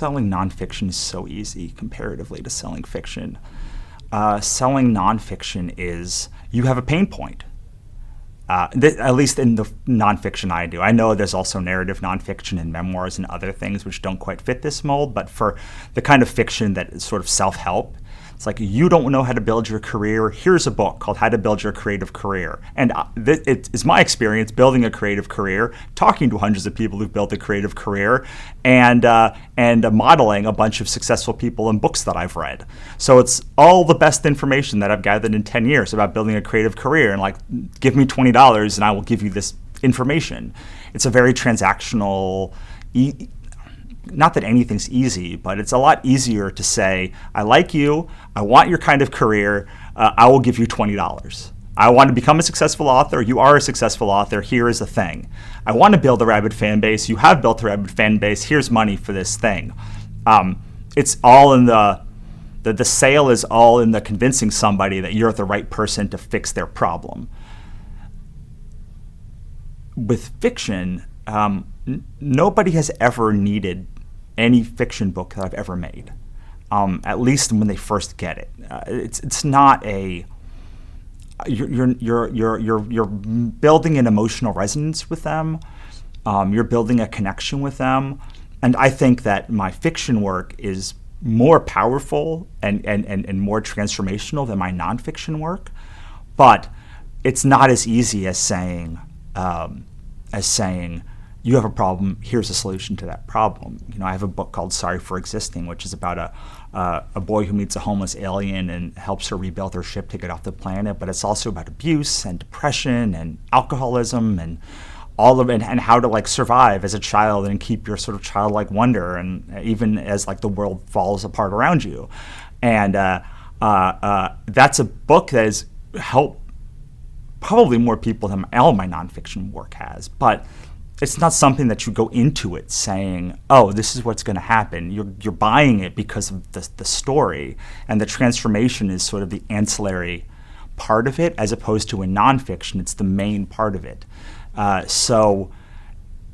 selling nonfiction is so easy comparatively to selling fiction. Selling nonfiction is, you have a pain point. At least in the nonfiction I do. I know there's also narrative nonfiction and memoirs and other things which don't quite fit this mold, but for the kind of fiction that is sort of self-help, it's like, you don't know how to build your career. Here's a book called How to Build Your Creative Career. And it is my experience building a creative career, talking to hundreds of people who've built a creative career, and modeling a bunch of successful people in books that I've read. So it's all the best information that I've gathered in 10 years about building a creative career. And like, give me $20 and I will give you this information. It's a very transactional, not that anything's easy, but it's a lot easier to say, I like you, I want your kind of career, I will give you $20. I want to become a successful author, you are a successful author, here is the thing. I want to build a rabid fan base, you have built a rabid fan base, here's money for this thing. It's all in the sale is all in the convincing somebody that you're the right person to fix their problem. With fiction, nobody has ever needed any fiction book that I've ever made, at least when they first get it. It's not a you're building an emotional resonance with them. You're building a connection with them, and I think that my fiction work is more powerful and more transformational than my nonfiction work. But it's not as easy as saying you have a problem, here's a solution to that problem. You know, I have a book called Sorry for Existing, which is about a boy who meets a homeless alien and helps her rebuild her ship to get off the planet. But it's also about abuse and depression and alcoholism and all of it, and how to like survive as a child and keep your sort of childlike wonder, and even as like the world falls apart around you. And that's a book that has helped probably more people than all my nonfiction work has. But it's not something that you go into it saying, oh, this is what's going to happen. You're buying it because of the story, and the transformation is sort of the ancillary part of it, as opposed to in nonfiction, it's the main part of it. So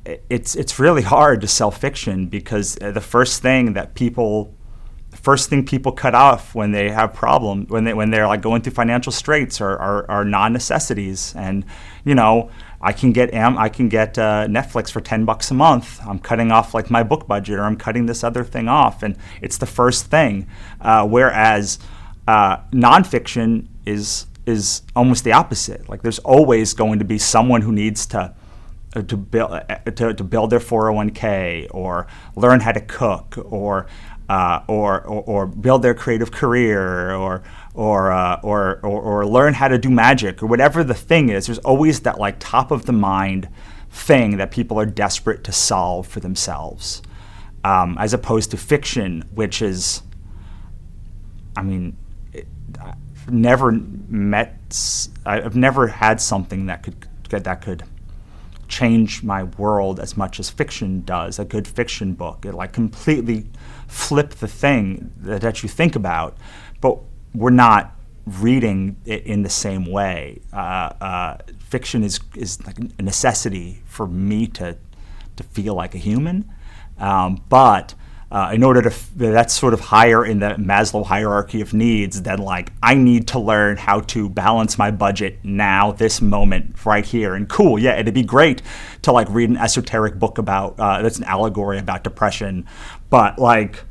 it's really hard to sell fiction, because the first thing people cut off when they have problems, when they're like going through financial straits, are non-necessities. And you know, I can get Netflix for $10 a month. I'm cutting off like my book budget, or I'm cutting this other thing off, and it's the first thing. Whereas nonfiction is almost the opposite. Like, there's always going to be someone who needs to build their 401k, or learn how to cook, or build their creative career, or learn how to do magic, or whatever the thing is. There's always that like top of the mind thing that people are desperate to solve for themselves, as opposed to fiction, which is, I mean, I've never had something that could change my world as much as fiction does. A good fiction book, it like completely flip the thing that you think about, but we're not reading it in the same way. Fiction is like a necessity for me to feel like a human, but in order to, that's sort of higher in the Maslow hierarchy of needs than like, I need to learn how to balance my budget now, this moment, right here. And cool, yeah, it'd be great to like read an esoteric book about, that's an allegory about depression, but like,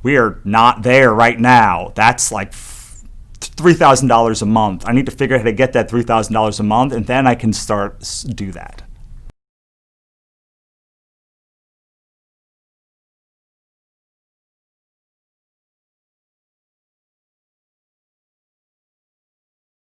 we are not there right now. That's like $3,000 a month. I need to figure out how to get that $3,000 a month, and then I can do that.